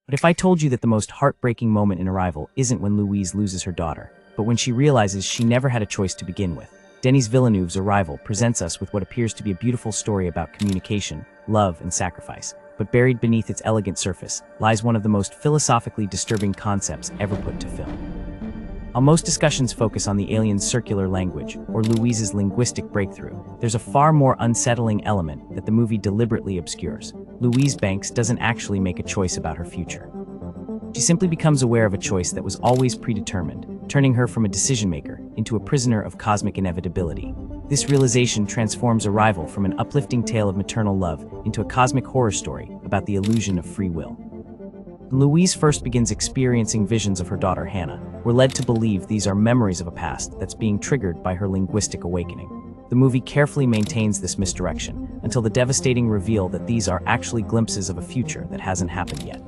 But if I told you that the most heartbreaking moment in Arrival isn't when Louise loses her daughter, but when she realizes she never had a choice to begin with? Denis Villeneuve's Arrival presents us with what appears to be a beautiful story about communication, love, and sacrifice. But buried beneath its elegant surface lies one of the most philosophically disturbing concepts ever put to film. While most discussions focus on the alien's circular language, or Louise's linguistic breakthrough, there's a far more unsettling element that the movie deliberately obscures. Louise Banks doesn't actually make a choice about her future. She simply becomes aware of a choice that was always predetermined, turning her from a decision-maker into a prisoner of cosmic inevitability. This realization transforms Arrival from an uplifting tale of maternal love into a cosmic horror story about the illusion of free will. When Louise first begins experiencing visions of her daughter Hannah, we're led to believe these are memories of a past that's being triggered by her linguistic awakening. The movie carefully maintains this misdirection until the devastating reveal that these are actually glimpses of a future that hasn't happened yet.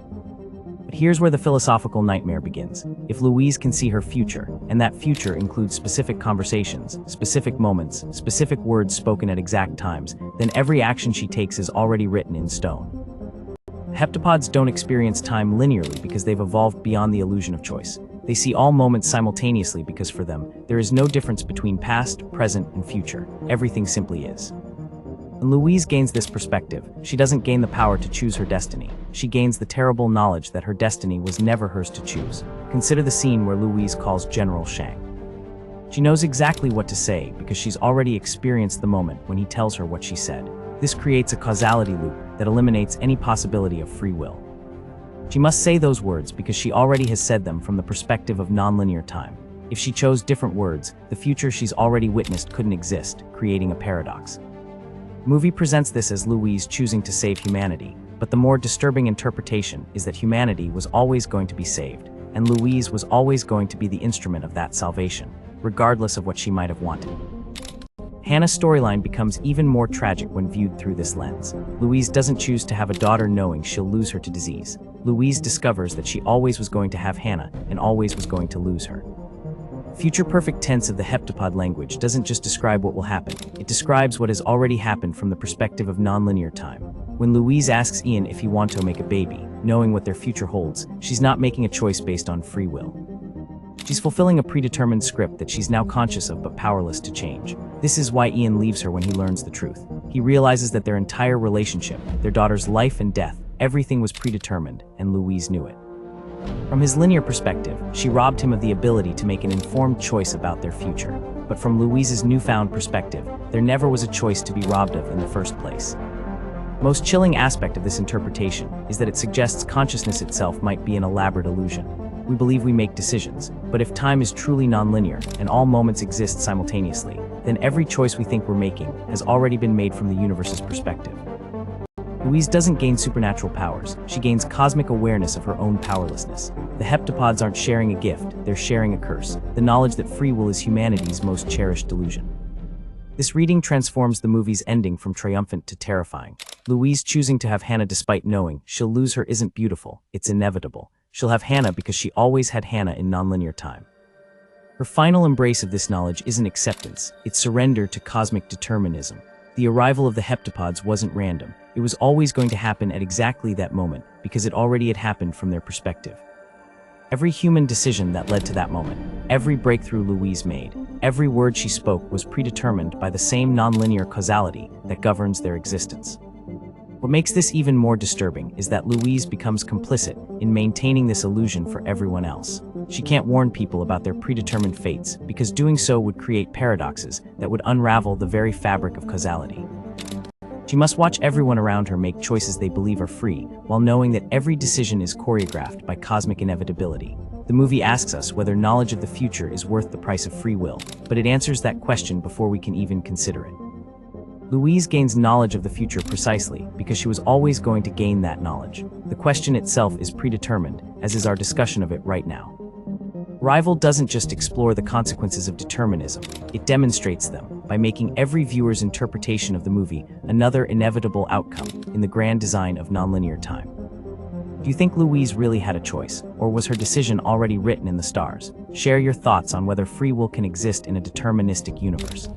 But here's where the philosophical nightmare begins. If Louise can see her future, and that future includes specific conversations, specific moments, specific words spoken at exact times, then every action she takes is already written in stone. Heptapods don't experience time linearly because they've evolved beyond the illusion of choice. They see all moments simultaneously because for them, there is no difference between past, present, and future. Everything simply is. When Louise gains this perspective, she doesn't gain the power to choose her destiny. She gains the terrible knowledge that her destiny was never hers to choose. Consider the scene where Louise calls General Shang. She knows exactly what to say because she's already experienced the moment when he tells her what she said. This creates a causality loop that eliminates any possibility of free will. She must say those words because she already has said them from the perspective of nonlinear time. If she chose different words, the future she's already witnessed couldn't exist, creating a paradox. The movie presents this as Louise choosing to save humanity, but the more disturbing interpretation is that humanity was always going to be saved, and Louise was always going to be the instrument of that salvation, regardless of what she might have wanted. Hannah's storyline becomes even more tragic when viewed through this lens. Louise doesn't choose to have a daughter knowing she'll lose her to disease. Louise discovers that she always was going to have Hannah and always was going to lose her. Future perfect tense of the heptapod language doesn't just describe what will happen, it describes what has already happened from the perspective of nonlinear time. When Louise asks Ian if he wants to make a baby, knowing what their future holds, she's not making a choice based on free will. She's fulfilling a predetermined script that she's now conscious of but powerless to change. This is why Ian leaves her when he learns the truth. He realizes that their entire relationship, their daughter's life and death, everything was predetermined, and Louise knew it. From his linear perspective, she robbed him of the ability to make an informed choice about their future. But from Louise's newfound perspective, there never was a choice to be robbed of in the first place. The most chilling aspect of this interpretation is that it suggests consciousness itself might be an elaborate illusion. We believe we make decisions, but if time is truly nonlinear and all moments exist simultaneously, then every choice we think we're making has already been made from the universe's perspective. Louise doesn't gain supernatural powers, she gains cosmic awareness of her own powerlessness. The heptapods aren't sharing a gift, they're sharing a curse, the knowledge that free will is humanity's most cherished delusion. This reading transforms the movie's ending from triumphant to terrifying. Louise choosing to have Hannah despite knowing she'll lose her isn't beautiful, it's inevitable. She'll have Hannah because she always had Hannah in nonlinear time. Her final embrace of this knowledge isn't acceptance, it's surrender to cosmic determinism. The arrival of the heptapods wasn't random, it was always going to happen at exactly that moment because it already had happened from their perspective. Every human decision that led to that moment, every breakthrough Louise made, every word she spoke was predetermined by the same nonlinear causality that governs their existence. What makes this even more disturbing is that Louise becomes complicit in maintaining this illusion for everyone else. She can't warn people about their predetermined fates because doing so would create paradoxes that would unravel the very fabric of causality. She must watch everyone around her make choices they believe are free, while knowing that every decision is choreographed by cosmic inevitability. The movie asks us whether knowledge of the future is worth the price of free will, but it answers that question before we can even consider it. Louise gains knowledge of the future precisely because she was always going to gain that knowledge. The question itself is predetermined, as is our discussion of it right now. Arrival doesn't just explore the consequences of determinism, it demonstrates them by making every viewer's interpretation of the movie another inevitable outcome in the grand design of nonlinear time. Do you think Louise really had a choice, or was her decision already written in the stars? Share your thoughts on whether free will can exist in a deterministic universe.